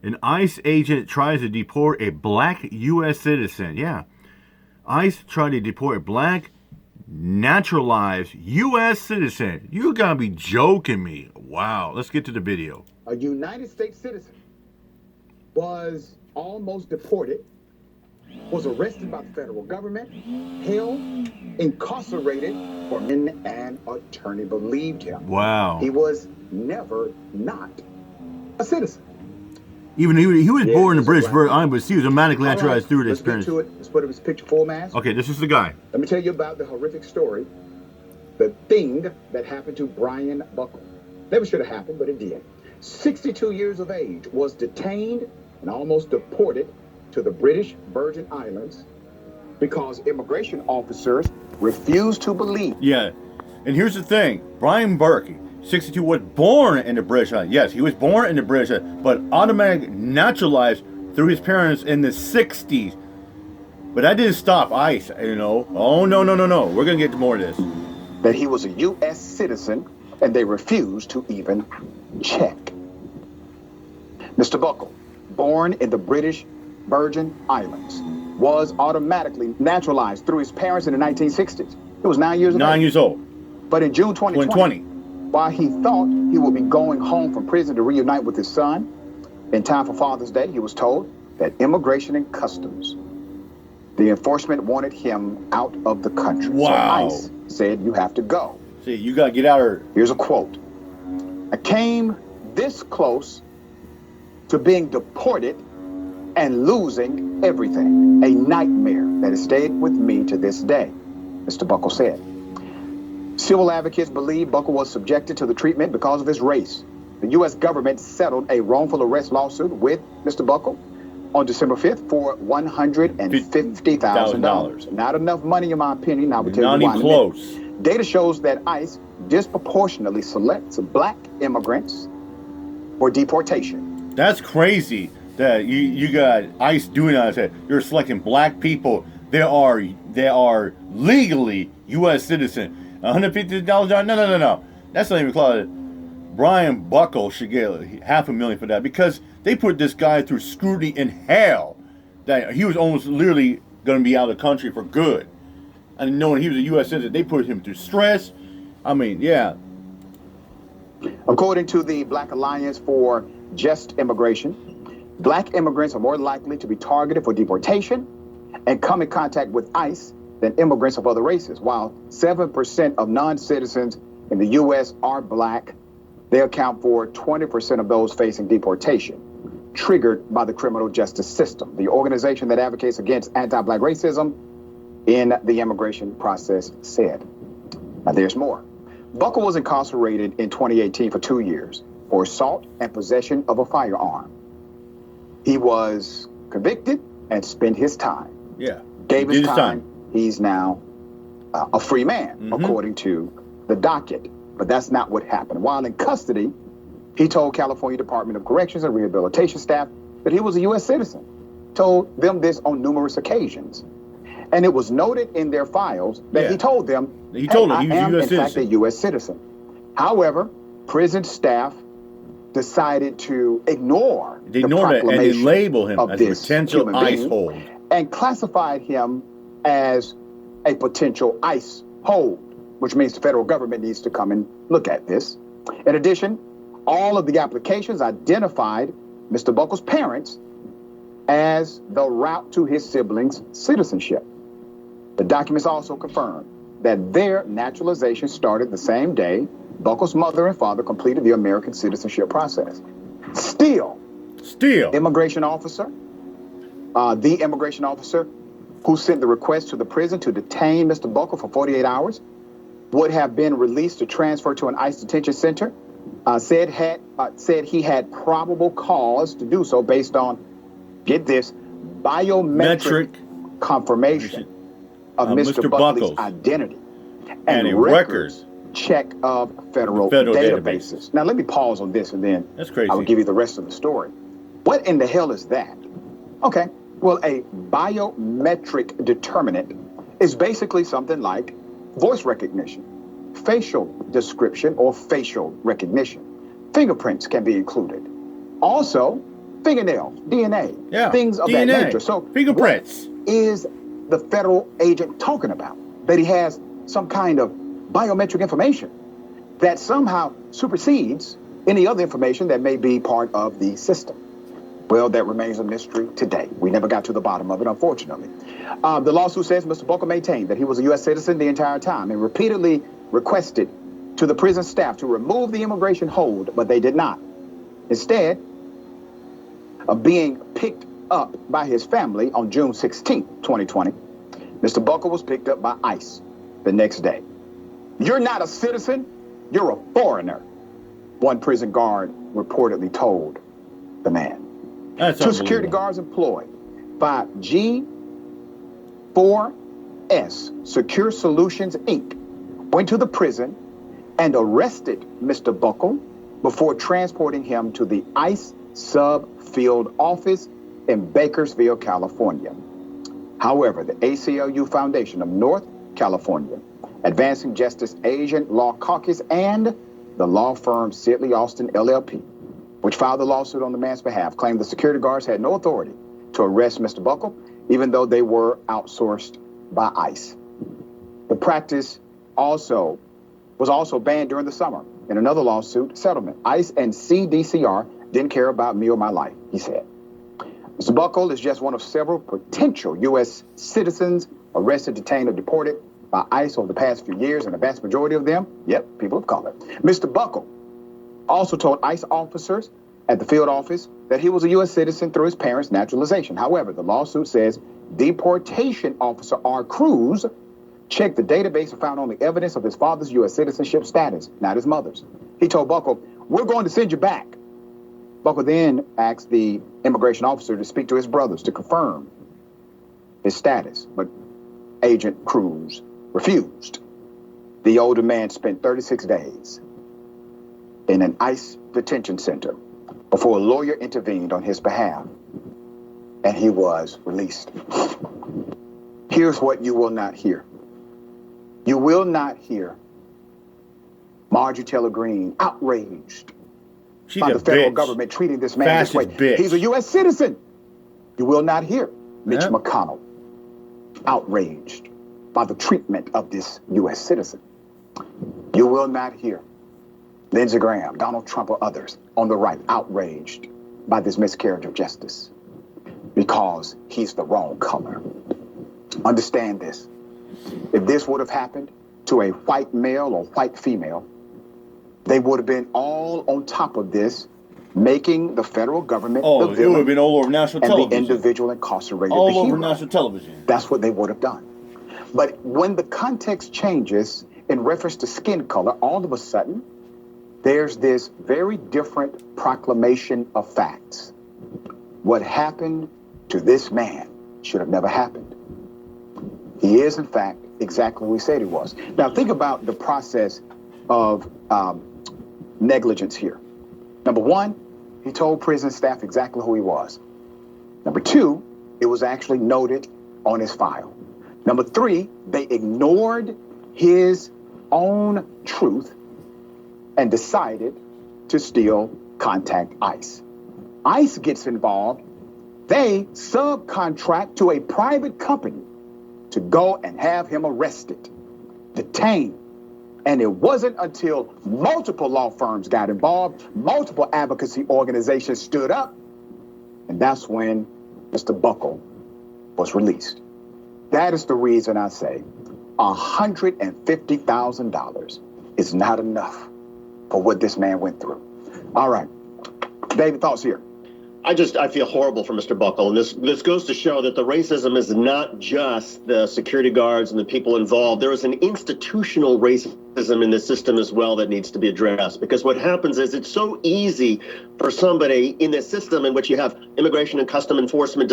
An ICE agent tries to deport a black U.S. citizen. Yeah. ICE tried to deport a black, naturalized U.S. citizen. You gotta be joking me. Wow. Let's get to the video. A United States citizen was almost deported, was arrested by the federal government, held, incarcerated, for men, and attorney believed him. Wow. He was never not a citizen. Even he was born in the British Virgin Islands, but he was automatically naturalized through his parents. Let's put his picture full mask. Okay, this is the guy. Let me tell you about the horrific story, the thing that happened to Brian Buckle. Never should have happened, but it did. 62 years of age, was detained and almost deported to the British Virgin Islands because immigration officers refused to believe. Yeah, and here's the thing. Brian Burke, 62, was born in the British Islands. Yes, he was born in the British Islands, but automatically naturalized through his parents in the 60s. But that didn't stop ICE, you know. Oh, no. We're going to get to more of this. That he was a U.S. citizen, and they refused to even check. Mr. Buckle, born in the British Virgin Islands, was automatically naturalized through his parents in the 1960s. He was 9 years old. 9 years old. But in June 2020, while he thought he would be going home from prison to reunite with his son, in time for Father's Day, he was told that Immigration and Customs, the enforcement wanted him out of the country. Wow. So ICE said, you have to go. See, you got to get out of here. Here's a quote. I came this close to being deported and losing everything. A nightmare that has stayed with me to this day, Mr. Buckle said. Civil advocates believe Buckle was subjected to the treatment because of his race. The U.S. government settled a wrongful arrest lawsuit with Mr. Buckle on December 5th for $150,000. Not enough money, in my opinion. I would tell you why. Not even close. Data shows that ICE disproportionately selects black immigrants for deportation. That's crazy that you got ICE doing that. You're selecting black people. They are legally U.S. citizens. $150? No. That's not even close. Brian Buckle should get $500,000 for that because they put this guy through scrutiny in hell. That he was almost literally going to be out of the country for good. And knowing he was a U.S. citizen, they put him through stress. I mean, yeah. According to the Black Alliance for Just Immigration, black immigrants are more likely to be targeted for deportation and come in contact with ICE than immigrants of other races. While 7% of non-citizens in the U.S. are black, they account for 20% of those facing deportation, triggered by the criminal justice system, the organization that advocates against anti-black racism in the immigration process said. Now there's more. Buckle was incarcerated in 2018 for 2 years for assault and possession of a firearm. He was convicted and spent his time. Yeah. Gave his time. He's now a free man, according to the docket. But that's not what happened. While in custody, he told California Department of Corrections and Rehabilitation staff that he was a U.S. citizen. Told them this on numerous occasions. And it was noted in their files that he told them, he told them he was I am, a U.S. in citizen. fact, a U.S. citizen. However, prison staff decided to ignore the proclamation and they label him as a potential ICE hold and classified him as a potential ICE hold, which means the federal government needs to come and look at this. In addition, all of the applications identified Mr. Buckle's parents as the route to his siblings' citizenship. The documents also confirm that their naturalization started the same day Buckle's mother and father completed the American citizenship process. Still, the immigration officer who sent the request to the prison to detain Mr. Buckle for 48 hours would have been released to transfer to an ICE detention center, said he had probable cause to do so based on, get this, biometric confirmation of Mr. Buckley's identity and a record check of federal databases. Now, let me pause on this and then that's crazy. I will give you the rest of the story. What in the hell is that? Okay, well, a biometric determinant is basically something like voice recognition, facial description, or facial recognition. Fingerprints can be included. Also, fingernails, DNA, Yeah, things of DNA, that nature. So fingerprints. what is the federal agent talking about? That he has some kind of biometric information that somehow supersedes any other information that may be part of the system. Well, that remains a mystery today. We never got to the bottom of it, unfortunately. The lawsuit says Mr. Buckle maintained that he was a U.S. citizen the entire time and repeatedly requested to the prison staff to remove the immigration hold, but they did not. Instead of being picked up by his family on June 16, 2020, Mr. Buckle was picked up by ICE the next day. You're not a citizen, you're a foreigner, one prison guard reportedly told the man. That's Two security guards employed by G4S Secure Solutions, Inc. went to the prison and arrested Mr. Buckle before transporting him to the ICE sub-field office in Bakersville, California. However, the ACLU Foundation of North California, Advancing Justice Asian Law Caucus, and the law firm Sidley Austin LLP, which filed the lawsuit on the man's behalf, claimed the security guards had no authority to arrest Mr. Buckle, even though they were outsourced by ICE. The practice was also banned during the summer in another lawsuit settlement. ICE and CDCR didn't care about me or my life, he said. Mr. Buckle is just one of several potential U.S. citizens arrested, detained, or deported by ICE over the past few years, and the vast majority of them, people of color. Mr. Buckle also told ICE officers at the field office that he was a U.S. citizen through his parents' naturalization. However, the lawsuit says deportation officer R. Cruz checked the database and found only evidence of his father's U.S. citizenship status, not his mother's. He told Buckle, "We're going to send you back." Buckle then asked the immigration officer to speak to his brothers to confirm his status, but Agent Cruz refused. The older man spent 36 days in an ICE detention center before a lawyer intervened on his behalf, and he was released. Here's what you will not hear. You will not hear Marjorie Taylor Greene outraged by the federal government treating this man this way. He's a U.S. citizen. You will not hear Mitch McConnell outraged by the treatment of this U.S. citizen. You will not hear Lindsey Graham, Donald Trump, or others on the right outraged by this miscarriage of justice because he's the wrong color. Understand this. If this would have happened to a white male or white female, they would have been all on top of this, making the federal government the villain, it would have been all over national television. And the individual incarcerated all the hero. Over national television. That's what they would have done. But when the context changes in reference to skin color, all of a sudden, there's this very different proclamation of facts. What happened to this man should have never happened. He is, in fact, exactly what we said he was. Now, think about the process of negligence here. Number one, he told prison staff exactly who he was. Number two, it was actually noted on his file. Number three, they ignored his own truth and decided to still contact ICE. ICE gets involved. They subcontract to a private company to go and have him arrested, detained. And it wasn't until multiple law firms got involved, multiple advocacy organizations stood up, and that's when Mr. Buckle was released. That is the reason I say $150,000 is not enough for what this man went through. All right. David, thoughts here? I feel horrible for Mr. Buckle. And this goes to show that the racism is not just the security guards and the people involved. There is an institutional racism in the system as well that needs to be addressed. Because what happens is it's so easy for somebody in this system in which you have immigration and custom enforcement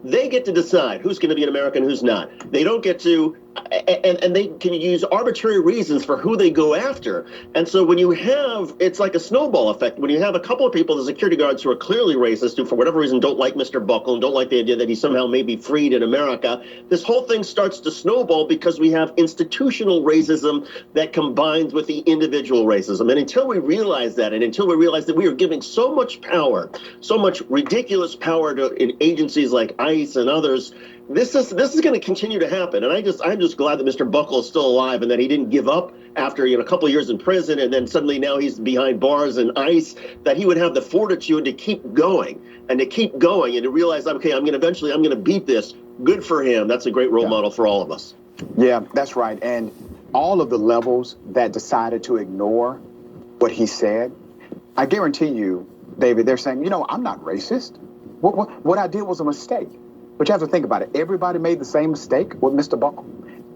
they get to decide who's going to be an American, who's not. They don't get to and they can use arbitrary reasons for who they go after. And so when you have, it's like a snowball effect. When you have a couple of people, the security guards who are clearly racist, who for whatever reason don't like Mr. Buckle and don't like the idea that he somehow may be freed in America, this whole thing starts to snowball because we have institutional racism that combines with the individual racism. And until we realize that, and until we realize that we are giving so much power, so much ridiculous power to in agencies like ICE and others, this is going to continue to happen. And I'm just glad that Mr. Buckle is still alive and that he didn't give up after a couple of years in prison and then suddenly now he's behind bars and ICE, that he would have the fortitude to keep going and to realize, okay, I'm going to beat this. Good for him. That's a great role model for all of us. Yeah, that's right. And all of the levels that decided to ignore what he said, I guarantee you, David, they're saying, I'm not racist. What I did was a mistake. But you have to think about it. Everybody made the same mistake with Mr. Buckle.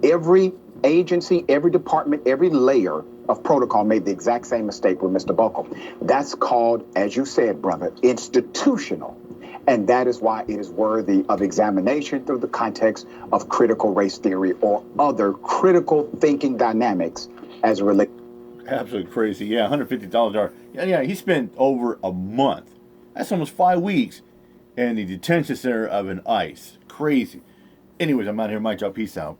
Every agency, every department, every layer of protocol made the exact same mistake with Mr. Buckle. That's called, as you said, brother, institutional. And that is why it is worthy of examination through the context of critical race theory or other critical thinking dynamics as it relates. Absolutely crazy. Yeah, $150. Yeah, he spent over a month. That's almost 5 weeks in the detention center of an ICE. Crazy. Anyways, I'm out here. Mike, y'all. Peace out.